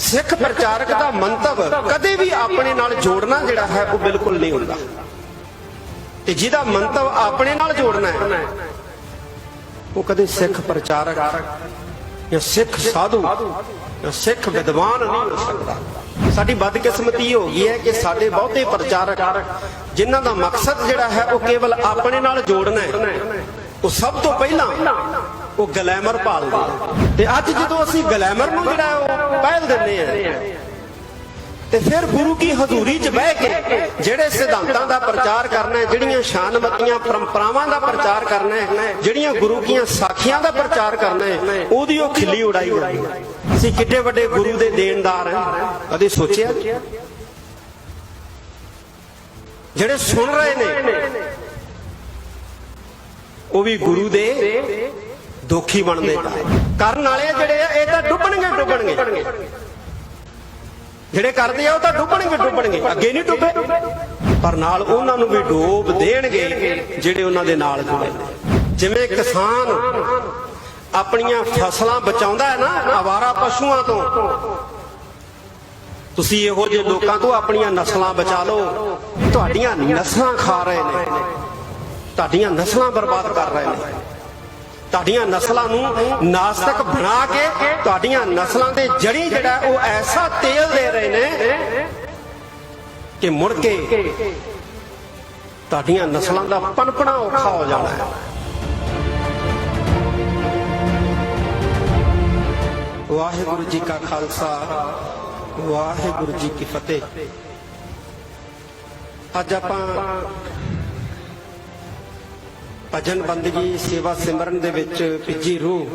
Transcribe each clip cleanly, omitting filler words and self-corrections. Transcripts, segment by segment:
सिख प्रचारक का मंतव कदे भी अपने नाल जोड़ना जिहड़ा है वो बिल्कुल नहीं हुंदा ते जिहदा मंतव अपने नाल जोड़ना है वो कदे सिख प्रचारक या सिख साधु या सिख विद्वान नहीं हो सकता। साडी बदकिस्मती हो गई है कि साडे बहुते प्रचारक जिन्हां दा मकसद जिहड़ा है वो केवल अपने नाल जोड़ना है, वो सब तो पहला वो गलैमर भालदे ते अज जदों असीं गलैमर नूं जिहड़ा वो पहल दिंदे आ ते फिर गुरु की हजूरी च बह के जिहड़े सिद्धांतां दा प्रचार करना है, जिहड़ियां शानमतियां परंपरावां दा प्रचार करना है, जिहड़ियां गुरु कीयां साखियां दा प्रचार करना है, ओहदी ओह खिल्ली उड़ाई जांदी है। असीं किड्डे वड्डे गुरु दे देनदार हैं, कदे सोचिया? जिहड़े सुन रहे ने वो भी गुरु दे दोखी बनते करन वाले जिहड़े ये तां डुबणगे जिहड़े करदे आ तां डुबणगे अगे नहीं डुबे पर नाल उन्हां नूं भी डोब देणगे जिहड़े उन्हां दे नाल जुड़े। जिवें किसान अपणियां फसलां बचाउंदा है ना आवारा पशुआं तो, तुसीं इहो जिहे लोकां तो अपणियां नस्लां बचा लो। तुहाडीआं नस्लां खा रहे ने, तुहाडीआं नस्लां बर्बाद कर रहे ने, तुहाडीआं नस्लां नूं नास्तिक बना के तुहाडीआं नस्लां दे जड़ी जिहड़ा वो ऐसा तेल दे रहे ने कि मुड़ के तुहाडीआं नस्लां दा पनपना औखा हो जाना है। वाहिगुरू जी का खालसा वाहिगुरू जी की फतेह। अज आपां भजन बंदगी सेवा सिमरन दे विच भिजी रूह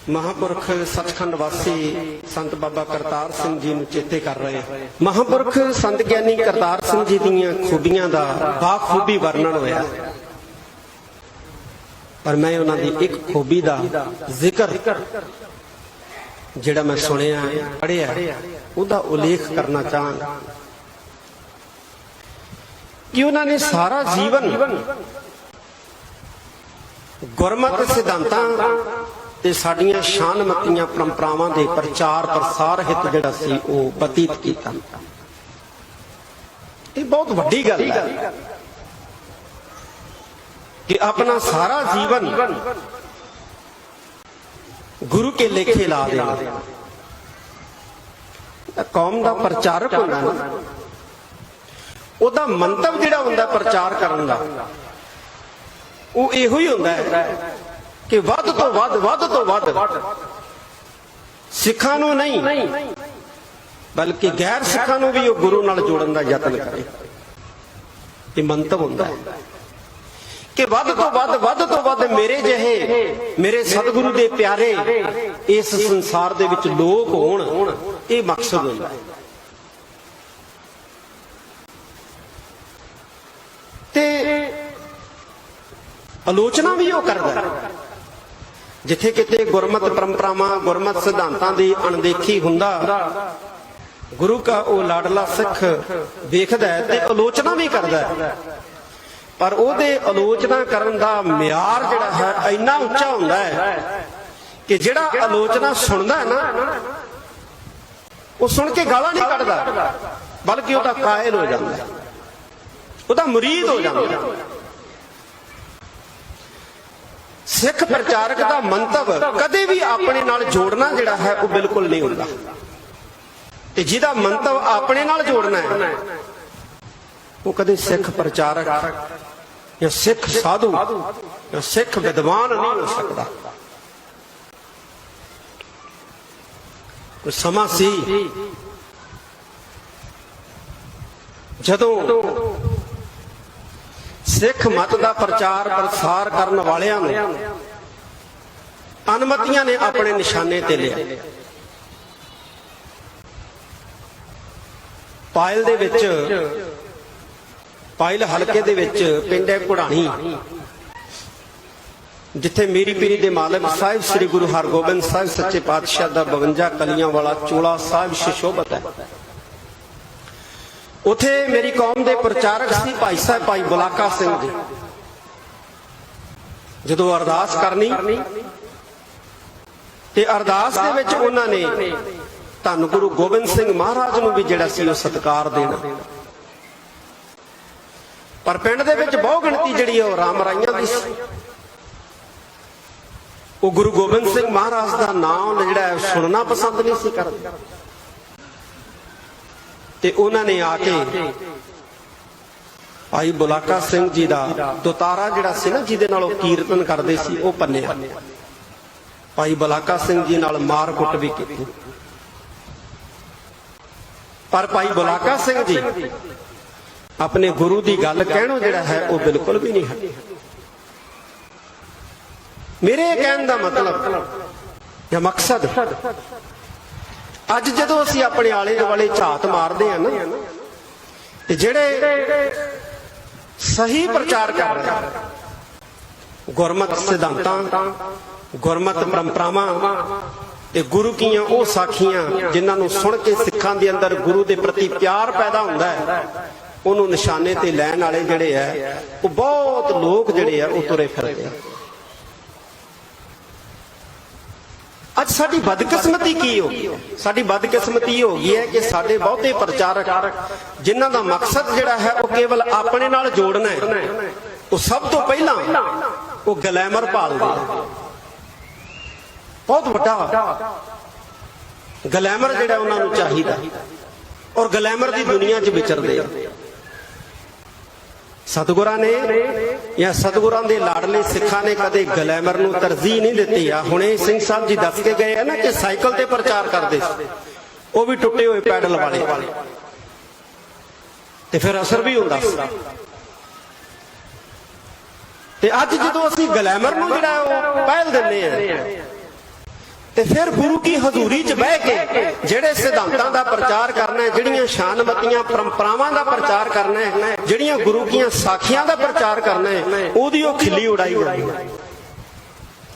महापुरख सचखंड वासी संत बाबा करतार सिंह जी नूं चेते कर रहे हैं। महापुरख संत ज्ञानी करतार सिंह जी दीयां खूबियां दा बाखूबी वर्णन होया, पर मैं उन्हां दी एक खूबी दा जिक्र जिहड़ा मैं सुनिया पढ़िया उहदा उल्लेख करना चाहांगा कि उन्होंने सारा जीवन गुरमत सिद्धांतां ते साडीआं शानमतियां परंपरावां दे प्रचार प्रसार हित जिहड़ा सी ओह बतीत कीता। ये बहुत वड्डी गल है कि अपना सारा जीवन गुरु के लेखे ला देना। कौम दा प्रचारक होंदा ना, ਉਹਦਾ ਮੰਤਵ ਜਿਹੜਾ ਹੁੰਦਾ ਪ੍ਰਚਾਰ ਕਰਨ ਦਾ ਉਹ ਇਹੋ ਹੀ ਹੁੰਦਾ ਹੈ ਕਿ ਵੱਧ ਤੋਂ ਵੱਧ ਸਿੱਖਾਂ ਨੂੰ ਨਹੀਂ ਬਲਕਿ ਗੈਰ ਸਿੱਖਾਂ ਨੂੰ ਵੀ ਉਹ ਗੁਰੂ ਨਾਲ ਜੋੜਨ ਦਾ ਯਤਨ ਕਰੇ। ਇਹ ਮੰਤਵ ਹੁੰਦਾ ਹੈ ਕਿ ਵੱਧ ਤੋਂ ਵੱਧ ਮੇਰੇ ਜਿਹੇ ਮੇਰੇ ਸਤਿਗੁਰੂ ਦੇ ਪਿਆਰੇ ਇਸ ਸੰਸਾਰ ਦੇ ਵਿੱਚ ਲੋਕ ਹੋਣ, ਇਹ ਮਕਸਦ ਹੁੰਦਾ ਹੈ। आलोचना भी वो करता जिथे किते गुरमत परंपरावां गुरमत सिद्धांतां दी अणदेखी हुंदा गुरु का वो लाडला सिख देखदा है ते आलोचना भी करदा है, पर ओहदे आलोचना करन दा मियार जिहड़ा है इन्ना उच्चा हुंदा है कि जिहड़ा आलोचना सुनदा है ना वो सुन के गालां नहीं कढदा बल्कि ओहदा कायल हो जांदा है, ओहदा मुरीद हो जांदा है। सिख प्रचारक का मंतव कदे भी अपने नाल जोड़ना जिहड़ा है वो बिल्कुल नहीं हुंदा ते जिहदा मंतव अपने नाल जोड़ना है वो कदे सिख प्रचारक या सिख साधु या सिख विद्वान नहीं हो सकता। कोई समा सी जदों सिख मत का प्रचार प्रसार करने वालियां नूं अनमतियां ने अपने निशाने ते लिया। पायल दे विच पायल हलके दे विच पिंड है घुड़ाणी जिथे मेरी पीरी दे मालिक साहिब श्री गुरु हरगोबिंद साहिब सच्चे पातशाह दा 52 कलियां वाला चोला साहिब सुशोभित है। उथे मेरी कौम के प्रचारक सी भाई साहब भाई बुलाका सिंह जी। जदों अरदास करनी ਤੇ ਅਰਦਾਸ ਦੇ ਵਿੱਚ ਉਹਨਾਂ ਨੇ ਧੰਨ ਗੁਰੂ ਗੋਬਿੰਦ ਸਿੰਘ ਮਹਾਰਾਜ ਨੂੰ ਵੀ ਜਿਹੜਾ ਸੀ ਉਹ ਸਤਿਕਾਰ ਦੇਣਾ। ਪਰ ਪਿੰਡ ਦੇ ਵਿੱਚ ਬਹੁ ਗਿਣਤੀ ਜਿਹੜੀ ਉਹ ਰਾਮ ਰਾਈਆਂ ਦੀ ਸੀ। ਉਹ ਗੁਰੂ ਗੋਬਿੰਦ ਸਿੰਘ ਮਹਾਰਾਜ ਦਾ ਨਾਮ ਜਿਹੜਾ ਸੁਣਨਾ ਪਸੰਦ ਨਹੀਂ ਸੀ ਕਰਦੇ। ਤੇ ਉਹਨਾਂ ਨੇ ਆ ਕੇ ਭਾਈ ਬੁਲਾਕਾ ਸਿੰਘ ਜੀ ਦਾ ਦੁਤਾਰਾ ਜਿਹੜਾ ਸੀ ਨਾ, ਜਿਹਦੇ ਨਾਲ ਉਹ ਕੀਰਤਨ ਕਰਦੇ ਸੀ, ਉਹ ਪੰਨਿਆ। ਭਾਈ ਬੁਲਾਕਾ ਸਿੰਘ ਜੀ ਨਾਲ ਮਾਰ ਕੁੱਟ ਵੀ ਕੀਤੀ। ਪਰ ਭਾਈ ਬੁਲਾਕਾ ਸਿੰਘ ਜੀ ਆਪਣੇ ਗੁਰੂ ਦੀ ਗੱਲ ਕਹਿਣੋਂ ਜਿਹੜਾ ਹੈ ਉਹ ਬਿਲਕੁਲ ਵੀ ਨਹੀਂ ਹਟੇ। ਮੇਰੇ ਕਹਿਣ ਦਾ ਮਤਲਬ ਜਾਂ ਮਕਸਦ, ਅੱਜ ਜਦੋਂ ਅਸੀਂ ਆਪਣੇ ਆਲੇ ਦੁਆਲੇ ਝਾਤ ਮਾਰਦੇ ਆ ਨਾ, ਤੇ ਜਿਹੜੇ ਸਹੀ ਪ੍ਰਚਾਰ ਕਰ ਰਹੇ ਗੁਰਮਤਿ ਸਿਧਾਂਤਾਂ, ਗੁਰਮਤਿ ਪਰੰਪਰਾਵਾਂ ਤੇ ਗੁਰੂ ਕੀਆਂ ਉਹ ਸਾਖੀਆਂ ਜਿਨ੍ਹਾਂ ਨੂੰ ਸੁਣ ਕੇ ਸਿੱਖਾਂ ਦੇ ਅੰਦਰ ਗੁਰੂ ਦੇ ਪ੍ਰਤੀ ਪਿਆਰ ਪੈਦਾ ਹੁੰਦਾ ਹੈ, ਉਹਨੂੰ ਨਿਸ਼ਾਨੇ ਤੇ ਲੈਣ ਵਾਲੇ ਜਿਹੜੇ ਆ ਉਹ ਬਹੁਤ ਲੋਕ ਜਿਹੜੇ ਆ ਉਹ ਤੁਰੇ ਫਿਰਦੇ ਆ। ਅੱਜ ਸਾਡੀ ਬਦਕਿਸਮਤੀ ਕੀ ਹੋ ਗਈ? ਸਾਡੀ ਬਦਕਿਸਮਤੀ ਹੋ ਗਈ ਹੈ ਕਿ ਸਾਡੇ ਬਹੁਤੇ ਪ੍ਰਚਾਰਕ ਜਿਨ੍ਹਾਂ ਦਾ ਮਕਸਦ ਜਿਹੜਾ ਹੈ ਉਹ ਕੇਵਲ ਆਪਣੇ ਨਾਲ ਜੋੜਨਾ ਹੈ, ਉਹ ਸਭ ਤੋਂ ਪਹਿਲਾਂ ਉਹ ਗਲੈਮਰ ਭਾਲਦੇ ਆ। ਬਹੁਤ ਵੱਡਾ ਗਲੈਮਰ ਜਿਹੜਾ ਉਹਨਾਂ ਨੂੰ ਚਾਹੀਦਾ, ਔਰ ਗਲੈਮਰ ਦੀ ਦੁਨੀਆ 'ਚ ਵਿਚਰਦੇ ਆ। ਸਤਿਗੁਰਾਂ ਨੇ ਜਾਂ ਸਤਿਗੁਰਾਂ ਦੇ ਲਾਡਲੇ ਸਿੱਖਾਂ ਨੇ ਕਦੇ ਗਲੈਮਰ ਨੂੰ ਤਰਜੀਹ ਨਹੀਂ ਦਿੱਤੀ ਆ। ਹੁਣੇ ਸਿੰਘ ਸਾਹਿਬ ਜੀ ਦੱਸ ਕੇ ਗਏ ਆ ਨਾ ਕਿ ਸਾਈਕਲ ਤੇ ਪ੍ਰਚਾਰ ਕਰਦੇ ਸੀ, ਉਹ ਵੀ ਟੁੱਟੇ ਹੋਏ ਪੈਡਲ ਵਾਲੇ, ਤੇ ਫਿਰ ਅਸਰ ਵੀ ਹੁੰਦਾ ਸੀ। ਤੇ ਅੱਜ ਜਦੋਂ ਅਸੀਂ ਗਲੈਮਰ ਨੂੰ ਜਿਹੜਾ ਉਹ ਪਹਿਲ ਦਿੰਦੇ ਆ, ਤੇ ਫਿਰ ਗੁਰੂ ਕੀ ਹਜ਼ੂਰੀ 'ਚ ਬਹਿ ਕੇ ਜਿਹੜੇ ਸਿਧਾਂਤਾਂ ਦਾ ਪ੍ਰਚਾਰ ਕਰਨਾ ਹੈ, ਜਿਹੜੀਆਂ ਸ਼ਾਨਮਤੀਆਂ ਪਰੰਪਰਾਵਾਂ ਦਾ ਪ੍ਰਚਾਰ ਕਰਨਾ ਹੈ, ਜਿਹੜੀਆਂ ਗੁਰੂ ਕੀਆਂ ਸਾਖੀਆਂ ਦਾ ਪ੍ਰਚਾਰ ਕਰਨਾ ਹੈ, ਉਹਦੀ ਉਹ ਖਿੱਲੀ ਉਡਾਈ ਜਾਂਦੀ ਹੈ।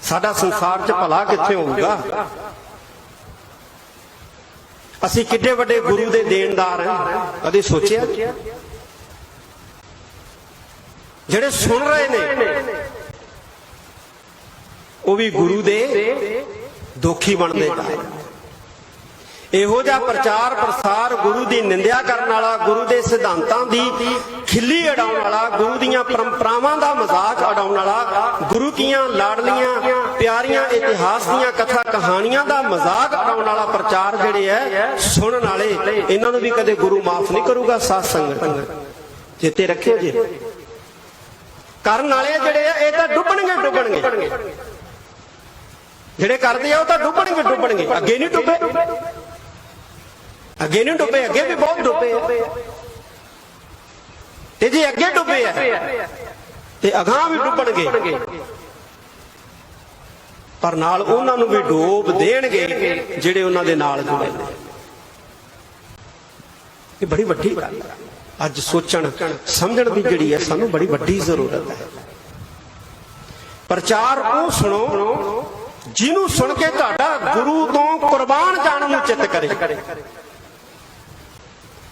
ਸਾਡਾ ਸੰਸਾਰ 'ਚ ਭਲਾ ਕਿੱਥੇ ਹੋਊਗਾ? ਅਸੀਂ ਕਿੱਡੇ ਵੱਡੇ ਗੁਰੂ ਦੇ ਦੇਣਦਾਰ ਹਾਂ, ਕਦੇ ਸੋਚਿਆ? ਜਿਹੜੇ ਸੁਣ ਰਹੇ ਨੇ ਉਹ ਵੀ ਗੁਰੂ ਦੇ ਦੋਖੀ ਬਣਦੇ ਜਾਂਦੇ। ਇਹੋ ਜਿਹਾ ਪ੍ਰਚਾਰ ਪ੍ਰਸਾਰ, ਗੁਰੂ ਦੀ ਨਿੰਦਿਆ ਕਰਨ ਵਾਲਾ, ਗੁਰੂ ਦੇ ਸਿਧਾਂਤਾਂ ਦੀ ਖਿੱਲੀ ਉਡਾਉਣ ਵਾਲਾ, ਗੁਰੂ ਦੀਆਂ ਪਰੰਪਰਾਵਾਂ ਦਾ ਮਜ਼ਾਕ ਉਡਾਉਣ ਵਾਲਾ, ਗੁਰੂ ਕੀਆਂ ਲਾਡਲੀਆਂ ਪਿਆਰੀਆਂ ਇਤਿਹਾਸ ਦੀਆਂ ਕਥਾ ਕਹਾਣੀਆਂ ਦਾ ਮਜ਼ਾਕ ਉਡਾਉਣ ਵਾਲਾ ਪ੍ਰਚਾਰ ਜਿਹੜੇ ਹੈ, ਸੁਣਨ ਵਾਲੇ ਇਹਨਾਂ ਨੂੰ ਵੀ ਕਦੇ ਗੁਰੂ ਮਾਫ ਨਹੀਂ ਕਰੂਗਾ। ਸਾਧ ਸੰਗਤ ਚੇਤੇ ਰੱਖਿਓ ਜੀ, ਕਰਨ ਵਾਲੇ ਜਿਹੜੇ ਆ ਇਹ ਤਾਂ ਡੁੱਬਣਗੇ। ਜਿਹੜੇ ਕਰਦੇ ਆ ਉਹ ਤਾਂ ਡੁੱਬਣਗੇ। ਅੱਗੇ ਨਹੀਂ ਡੁੱਬੇ, ਅੱਗੇ ਵੀ ਬਹੁਤ ਡੁੱਬੇ। ਤੇ ਜੇ ਅੱਗੇ ਡੁੱਬੇ ਆ ਤੇ ਅਗਾਂਹ ਵੀ ਡੁੱਬਣਗੇ, ਪਰ ਨਾਲ ਉਹਨਾਂ ਨੂੰ ਵੀ ਡੋਬ ਦੇਣਗੇ ਜਿਹੜੇ ਉਹਨਾਂ ਦੇ ਨਾਲ ਜੁੜੇ ਨੇ। ਇਹ ਬੜੀ ਵੱਡੀ ਗੱਲ ਹੈ। ਅੱਜ ਸੋਚਣ ਸਮਝਣ ਦੀ ਜਿਹੜੀ ਹੈ ਸਾਨੂੰ ਬੜੀ ਵੱਡੀ ਜ਼ਰੂਰਤ ਹੈ। ਪ੍ਰਚਾਰ ਉਹ ਸੁਣੋ ਜਿਹਨੂੰ ਸੁਣ ਕੇ ਤੁਹਾਡਾ ਗੁਰੂ ਤੋਂ ਕੁਰਬਾਨ ਜਾਣ ਨੂੰ ਚਿੱਤ ਕਰੇ।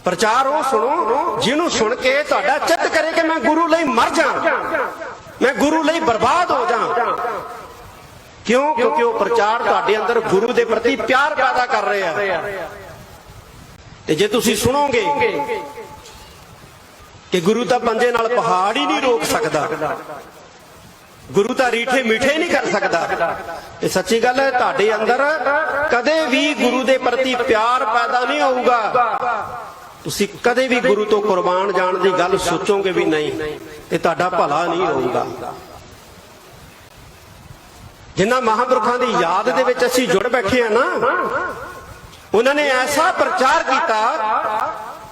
ਪ੍ਰਚਾਰ ਉਹ ਸੁਣੋ ਜਿਹਨੂੰ ਸੁਣ ਕੇ ਤੁਹਾਡਾ ਚਿੱਤ ਕਰੇ ਕਿ ਮੈਂ ਗੁਰੂ ਲਈ ਮਰ ਜਾ, ਮੈਂ ਗੁਰੂ ਲਈ ਬਰਬਾਦ ਹੋ ਜਾ। ਕਿਉਂ? ਕਿਉਂਕਿ ਉਹ ਪ੍ਰਚਾਰ ਤੁਹਾਡੇ ਅੰਦਰ ਗੁਰੂ ਦੇ ਪ੍ਰਤੀ ਪਿਆਰ ਪੈਦਾ ਕਰ ਰਿਹਾ। ਤੇ ਜੇ ਤੁਸੀਂ ਸੁਣੋਗੇ ਕਿ ਗੁਰੂ ਤਾਂ ਪੰਜੇ ਨਾਲ ਪਹਾੜ ਹੀ ਨਹੀਂ ਰੋਕ ਸਕਦਾ, ਗੁਰੂ ਤਾਂ ਰੀਠੇ ਮਿੱਠੇ ਨਹੀਂ ਕਰ ਸਕਦਾ, ਇਹ ਸੱਚੀ ਗੱਲ ਹੈ। ਤੁਹਾਡੇ ਅੰਦਰ ਕਦੇ ਵੀ ਗੁਰੂ ਦੇ ਪ੍ਰਤੀ ਪਿਆਰ ਪੈਦਾ ਨਹੀਂ ਹੋਊਗਾ। ਤੁਸੀਂ ਕਦੇ ਵੀ ਗੁਰੂ ਤੋਂ ਕੁਰਬਾਨ ਜਾਣ ਦੀ ਗੱਲ ਸੋਚੋਗੇ ਵੀ ਨਹੀਂ, ਤੇ ਤੁਹਾਡਾ ਭਲਾ ਨਹੀਂ ਹੋਊਗਾ। ਜਿਨ੍ਹਾਂ ਮਹਾਂਪੁਰਖਾਂ ਦੀ ਯਾਦ ਦੇ ਵਿੱਚ ਅਸੀਂ ਜੁੜ ਬੈਠੇ ਆ ਨਾ, ਉਹਨਾਂ ਨੇ ਐਸਾ ਪ੍ਰਚਾਰ ਕੀਤਾ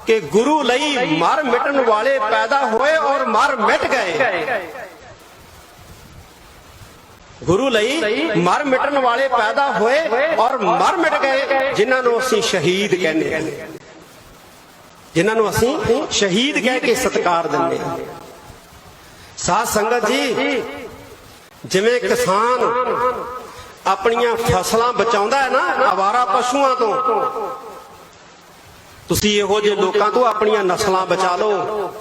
ਕਿ ਗੁਰੂ ਲਈ ਮਰ ਮਿਟਣ ਵਾਲੇ ਪੈਦਾ ਹੋਏ ਔਰ ਮਰ ਮਿਟ ਗਏ। ਗੁਰੂ ਲਈ ਮਰ ਮਿਟਣ ਵਾਲੇ ਪੈਦਾ ਹੋਏ ਔਰ ਮਰ ਮਿਟ ਗਏ, ਜਿਨ੍ਹਾਂ ਨੂੰ ਅਸੀਂ ਸ਼ਹੀਦ ਕਹਿੰਦੇ ਹਾਂ, ਜਿਨ੍ਹਾਂ ਨੂੰ ਅਸੀਂ ਸ਼ਹੀਦ ਕਹਿ ਕੇ ਸਤਿਕਾਰ ਦਿੰਦੇ ਹਾਂ। ਸਾਧ ਸੰਗਤ ਜੀ, ਜਿਵੇਂ ਕਿਸਾਨ ਆਪਣੀਆਂ ਫਸਲਾਂ ਬਚਾਉਂਦਾ ਹੈ ਨਾ ਅਵਾਰਾ ਪਸ਼ੂਆਂ ਤੋਂ, ਤੁਸੀਂ ਇਹੋ ਜਿਹੇ ਲੋਕਾਂ ਤੋਂ ਆਪਣੀਆਂ ਨਸਲਾਂ ਬਚਾ ਲਓ।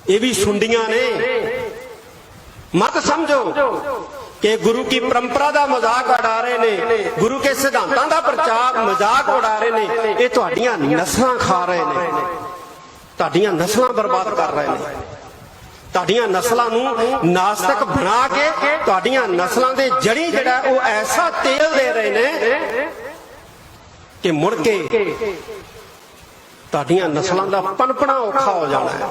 ਇਹ ਵੀ ਸੁੰਡੀਆਂ ਨੇ। ਮਤ ਸਮਝੋ कि गुरु की परंपरा का मजाक उड़ा रहे ने, गुरु के सिद्धांतों का प्रचार मजाक उड़ा रहे ने, ये तुहाडियां नस्लां खा रहे ने, तुहाडियां नस्लां बर्बाद कर रहे ने, तुहाडियां नस्लां नूं नास्तिक बना के तुहाडियां नस्लां दे जड़ी जिहड़ा वो ऐसा तेल दे रहे ने कि मुड़ के तुहाडियां नस्लां दा पनपना औखा हो जाना है।